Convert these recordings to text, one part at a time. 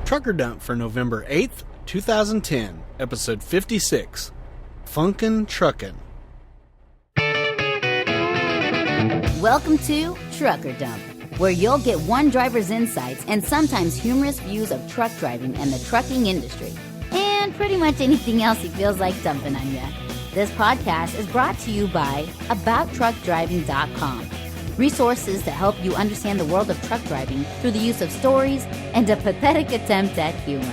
Trucker Dump for November 8th, 2010, episode 56, Funkin' Truckin'. Welcome to Trucker Dump, where you'll get one driver's insights and sometimes humorous views of truck driving and the trucking industry, and pretty much anything else he feels like dumping on you. This podcast is brought to you by AboutTruckDriving.com. Resources to help you understand the world of truck driving through the use of stories and a pathetic attempt at humor.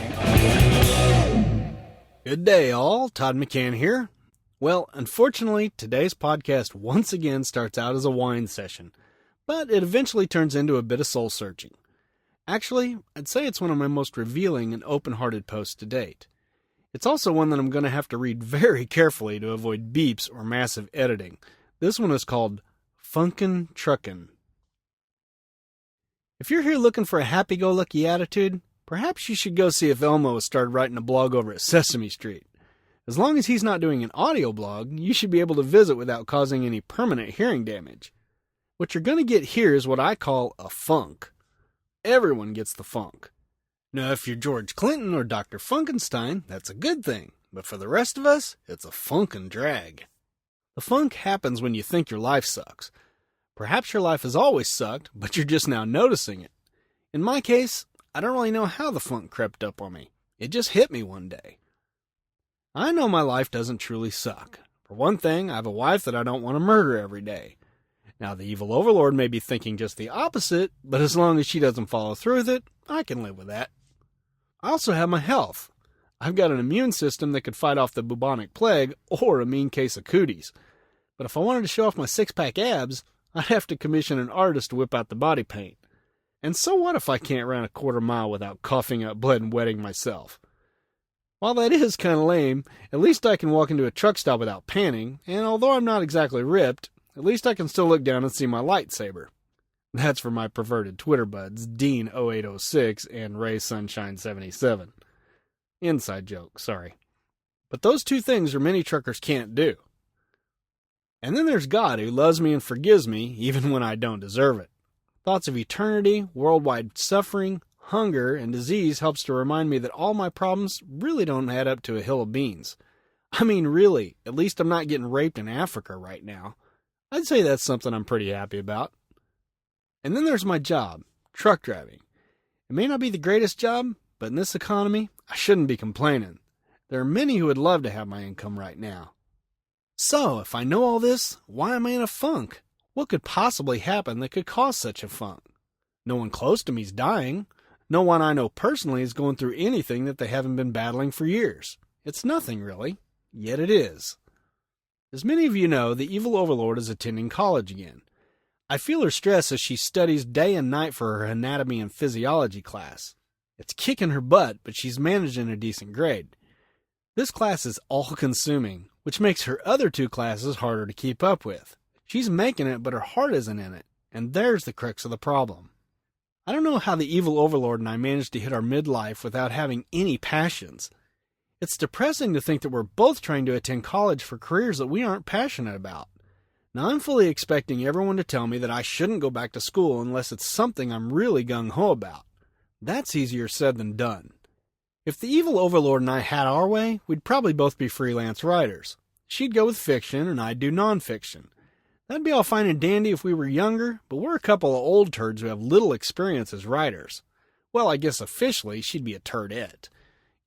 Good day, all. Todd McCann here. Well, unfortunately, today's podcast once again starts out as a whine session, but it eventually turns into a bit of soul-searching. Actually, I'd say it's one of my most revealing and open-hearted posts to date. It's also one that I'm going to have to read very carefully to avoid beeps or massive editing. This one is called Funkin' Truckin'. If you're here looking for a happy-go-lucky attitude, perhaps you should go see if Elmo has started writing a blog over at Sesame Street. As long as he's not doing an audio blog, you should be able to visit without causing any permanent hearing damage. What you're going to get here is what I call a funk. Everyone gets the funk. Now, if you're George Clinton or Dr. Funkenstein, that's a good thing. But for the rest of us, it's a funkin' drag. The funk happens when you think your life sucks. Perhaps your life has always sucked, but you're just now noticing it. In my case, I don't really know how the funk crept up on me. It just hit me one day. I know my life doesn't truly suck. For one thing, I have a wife that I don't want to murder every day. Now, the evil overlord may be thinking just the opposite, but as long as she doesn't follow through with it, I can live with that. I also have my health. I've got an immune system that could fight off the bubonic plague or a mean case of cooties. But if I wanted to show off my six-pack abs, I'd have to commission an artist to whip out the body paint. And so what if I can't run a quarter mile without coughing up blood and wetting myself? While that is kind of lame, at least I can walk into a truck stop without panting, and although I'm not exactly ripped, at least I can still look down and see my lightsaber. That's for my perverted Twitter buds, Dean0806 and Ray Sunshine77. Inside joke, sorry. But those two things are many truckers can't do. And then there's God, who loves me and forgives me, even when I don't deserve it. Thoughts of eternity, worldwide suffering, hunger, and disease helps to remind me that all my problems really don't add up to a hill of beans. I mean, really, at least I'm not getting raped in Africa right now. I'd say that's something I'm pretty happy about. And then there's my job, truck driving. It may not be the greatest job, but in this economy, I shouldn't be complaining. There are many who would love to have my income right now. So, if I know all this, why am I in a funk? What could possibly happen that could cause such a funk? No one close to me is dying. No one I know personally is going through anything that they haven't been battling for years. It's nothing, really. Yet it is. As many of you know, the evil overlord is attending college again. I feel her stress as she studies day and night for her anatomy and physiology class. It's kicking her butt, but she's managing a decent grade. This class is all-consuming, which makes her other two classes harder to keep up with. She's making it, but her heart isn't in it, and there's the crux of the problem. I don't know how the evil overlord and I managed to hit our midlife without having any passions. It's depressing to think that we're both trying to attend college for careers that we aren't passionate about. Now, I'm fully expecting everyone to tell me that I shouldn't go back to school unless it's something I'm really gung-ho about. That's easier said than done. If the evil overlord and I had our way, we'd probably both be freelance writers. She'd go with fiction and I'd do nonfiction. That'd be all fine and dandy if we were younger, but we're a couple of old turds who have little experience as writers. Well, I guess officially she'd be a turdette.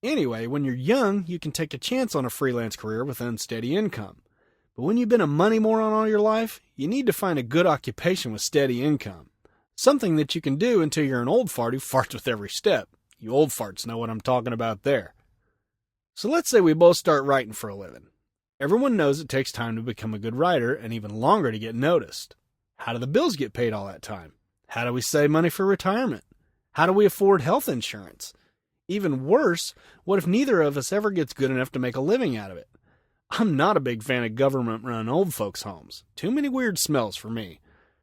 Anyway, when you're young, you can take a chance on a freelance career with unsteady income. But when you've been a money moron all your life, you need to find a good occupation with steady income. Something that you can do until you're an old fart who farts with every step. You old farts know what I'm talking about there. So let's say we both start writing for a living. Everyone knows it takes time to become a good writer and even longer to get noticed. How do the bills get paid all that time? How do we save money for retirement? How do we afford health insurance? Even worse, what if neither of us ever gets good enough to make a living out of it? I'm not a big fan of government-run old folks' homes. Too many weird smells for me.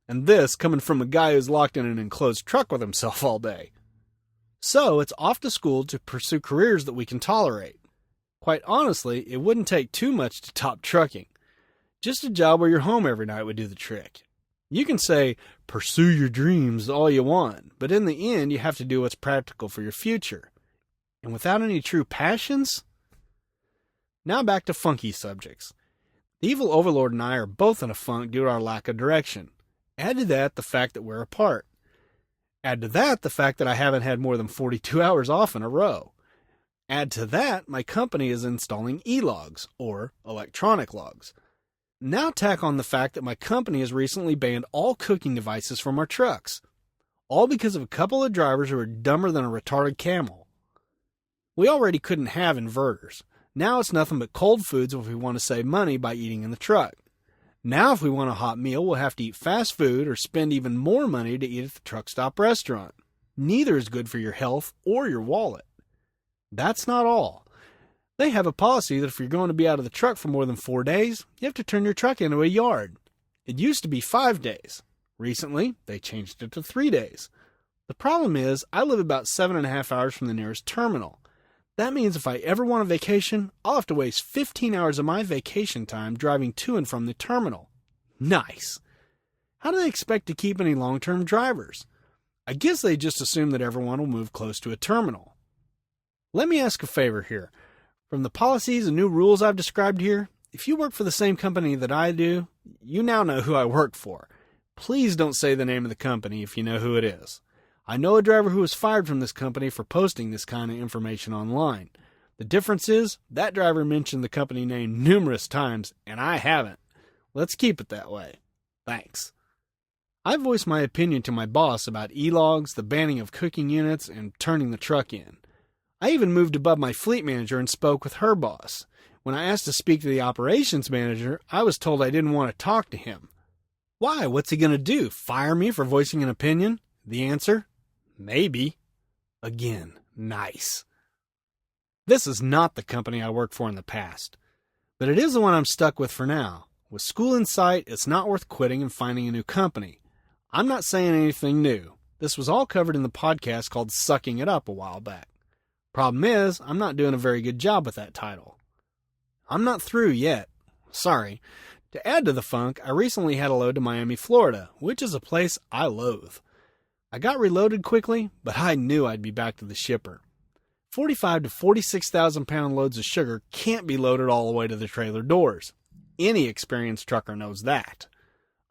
And this coming from a guy who's locked in an enclosed truck with himself all day. So it's off to school to pursue careers that we can tolerate. Quite honestly, it wouldn't take too much to top trucking. Just a job where you're home every night would do the trick. You can say, pursue your dreams all you want, but in the end, you have to do what's practical for your future. And without any true passions? Now back to funky subjects. The evil overlord and I are both in a funk due to our lack of direction. Add to that the fact that we're apart. Add to that the fact that I haven't had more than 42 hours off in a row. Add to that my company is installing e-logs, or electronic logs. Now tack on the fact that my company has recently banned all cooking devices from our trucks. All because of a couple of drivers who are dumber than a retarded camel. We already couldn't have inverters. Now it's nothing but cold foods if we want to save money by eating in the truck. Now if we want a hot meal, we'll have to eat fast food or spend even more money to eat at the truck stop restaurant. Neither is good for your health or your wallet. That's not all. They have a policy that if you're going to be out of the truck for more than 4 days, you have to turn your truck into a yard. It used to be 5 days. Recently, they changed it to 3 days. The problem is, I live about 7.5 hours from the nearest terminal. That means if I ever want a vacation, I'll have to waste 15 hours of my vacation time driving to and from the terminal. Nice. How do they expect to keep any long-term drivers? I guess they just assume that everyone will move close to a terminal. Let me ask a favor here. From the policies and new rules I've described here, if you work for the same company that I do, you now know who I work for. Please don't say the name of the company if you know who it is. I know a driver who was fired from this company for posting this kind of information online. The difference is, that driver mentioned the company name numerous times, and I haven't. Let's keep it that way. Thanks. I voiced my opinion to my boss about e-logs, the banning of cooking units, and turning the truck in. I even moved above my fleet manager and spoke with her boss. When I asked to speak to the operations manager, I was told I didn't want to talk to him. Why? What's he going to do? Fire me for voicing an opinion? The answer? Maybe. Again, nice. This is not the company I worked for in the past, but it is the one I'm stuck with for now. With school in sight, it's not worth quitting and finding a new company. I'm not saying anything new. This was all covered in the podcast called Sucking It Up a while back. Problem is, I'm not doing a very good job with that title. I'm not through yet. Sorry. To add to the funk, I recently had a load to Miami, Florida, which is a place I loathe. I got reloaded quickly, but I knew I'd be back to the shipper. 45 to 46,000 pound loads of sugar can't be loaded all the way to the trailer doors. Any experienced trucker knows that.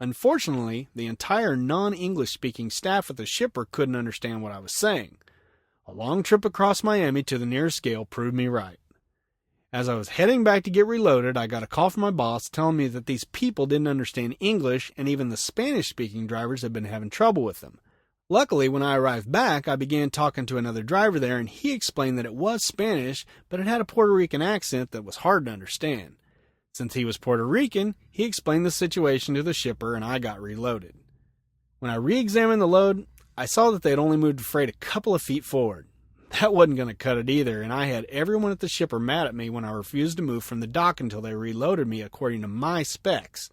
Unfortunately, the entire non-English speaking staff at the shipper couldn't understand what I was saying. A long trip across Miami to the nearest scale proved me right. As I was heading back to get reloaded, I got a call from my boss telling me that these people didn't understand English and even the Spanish-speaking drivers had been having trouble with them. Luckily, when I arrived back, I began talking to another driver there and he explained that it was Spanish, but it had a Puerto Rican accent that was hard to understand. Since he was Puerto Rican, he explained the situation to the shipper and I got reloaded. When I re-examined the load, I saw that they had only moved the freight a couple of feet forward. That wasn't going to cut it either, and I had everyone at the shipper mad at me when I refused to move from the dock until they reloaded me according to my specs.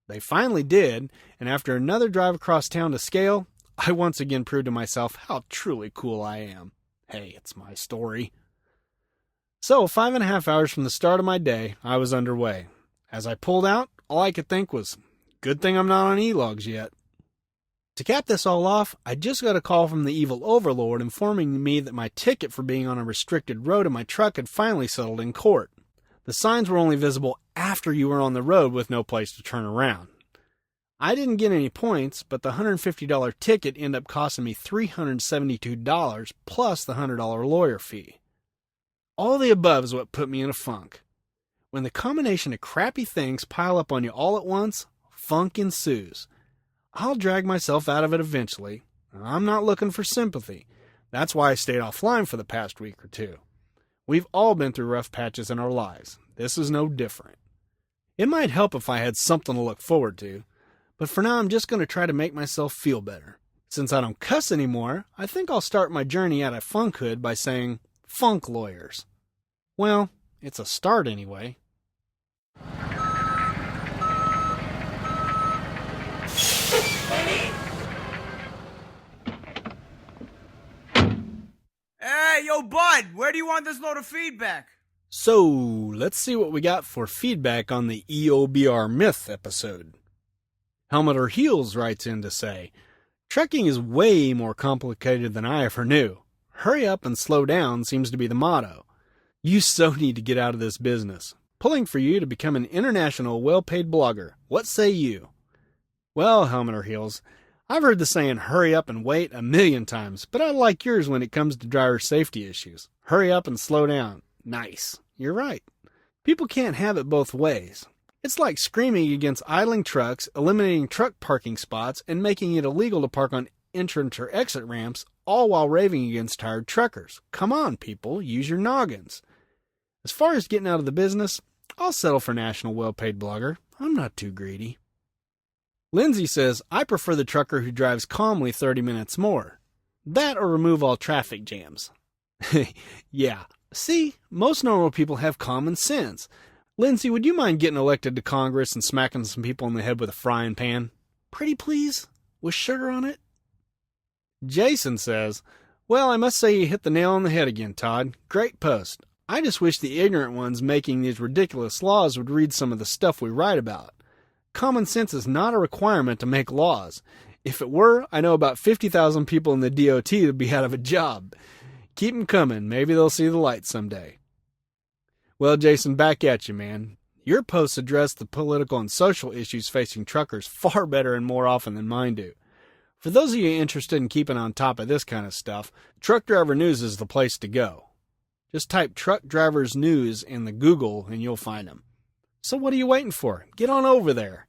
They finally did, and after another drive across town to scale, I once again proved to myself how truly cool I am. Hey, it's my story. So, 5.5 hours from the start of my day, I was underway. As I pulled out, all I could think was, good thing I'm not on e-logs yet. To cap this all off, I just got a call from the evil overlord informing me that my ticket for being on a restricted road in my truck had finally settled in court. The signs were only visible after you were on the road with no place to turn around. I didn't get any points, but the $150 ticket ended up costing me $372 plus the $100 lawyer fee. All the above is what put me in a funk. When the combination of crappy things pile up on you all at once, funk ensues. I'll drag myself out of it eventually. I'm not looking for sympathy. That's why I stayed offline for the past week or two. We've all been through rough patches in our lives. This is no different. It might help if I had something to look forward to, but for now I'm just going to try to make myself feel better. Since I don't cuss anymore, I think I'll start my journey out of funkhood by saying, funk lawyers. Well, it's a start anyway. Hey, yo, bud, where do you want this load of feedback? So, let's see what we got for feedback on the EOBR Myth episode. Helmet or Heels writes in to say, trucking is way more complicated than I ever knew. Hurry up and slow down seems to be the motto. You so need to get out of this business. Pulling for you to become an international well-paid blogger. What say you? Well, Helmet or Heels, I've heard the saying hurry up and wait a million times, but I like yours when it comes to driver safety issues. Hurry up and slow down. Nice. You're right. People can't have it both ways. It's like screaming against idling trucks, eliminating truck parking spots, and making it illegal to park on entrance or exit ramps, all while raving against tired truckers. Come on, people, use your noggins. As far as getting out of the business, I'll settle for national well-paid blogger. I'm not too greedy. Lindsay says, I prefer the trucker who drives calmly 30 minutes more. That or remove all traffic jams. Yeah, see, most normal people have common sense. Lindsay, would you mind getting elected to Congress and smacking some people in the head with a frying pan? Pretty please? With sugar on it? Jason says, well, I must say you hit the nail on the head again, Todd. Great post. I just wish the ignorant ones making these ridiculous laws would read some of the stuff we write about. Common sense is not a requirement to make laws. If it were, I know about 50,000 people in the DOT that would be out of a job. Keep 'em coming. Maybe they'll see the light someday. Well, Jason, back at you, man. Your posts address the political and social issues facing truckers far better and more often than mine do. For those of you interested in keeping on top of this kind of stuff, Truck Driver News is the place to go. Just type Truck Drivers News in the Google and you'll find them. So what are you waiting for? Get on over there.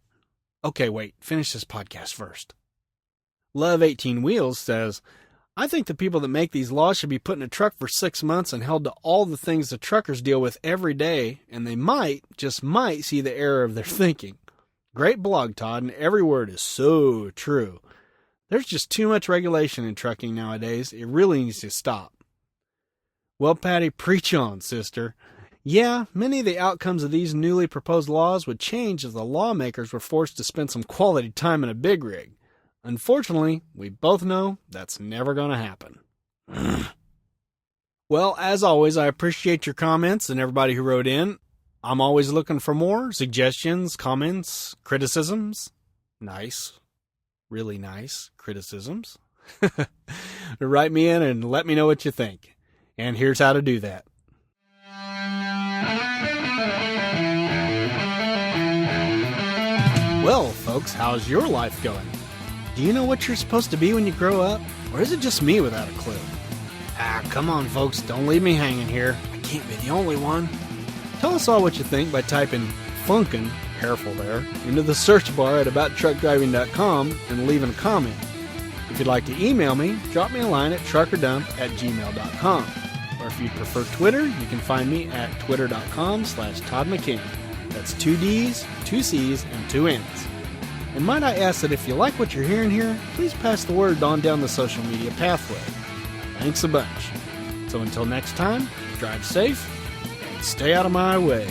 Okay, wait, finish this podcast first. Love 18 Wheels says, I think the people that make these laws should be put in a truck for 6 months and held to all the things the truckers deal with every day, and they might, just might, see the error of their thinking. Great blog, Todd, and every word is so true. There's just too much regulation in trucking nowadays. It really needs to stop. Well, Patty, preach on, sister. Yeah, many of the outcomes of these newly proposed laws would change if the lawmakers were forced to spend some quality time in a big rig. Unfortunately, we both know that's never going to happen. Well, as always, I appreciate your comments and everybody who wrote in. I'm always looking for more suggestions, comments, criticisms. Nice. Really nice criticisms. Write me in and let me know what you think. And here's how to do that. Well, folks, how's your life going? Do you know what you're supposed to be when you grow up? Or is it just me without a clue? Come on, folks, don't leave me hanging here. I can't be the only one. Tell us all what you think by typing Funkin, careful there, into the search bar at abouttruckdriving.com and leaving a comment. If you'd like to email me, drop me a line at truckerdump@gmail.com. Or if you prefer Twitter, you can find me at twitter.com/Todd McCann. That's 2 D's, 2 C's, and 2 N's. And might I ask that if you like what you're hearing here, please pass the word on down the social media pathway. Thanks a bunch. So until next time, drive safe and stay out of my way.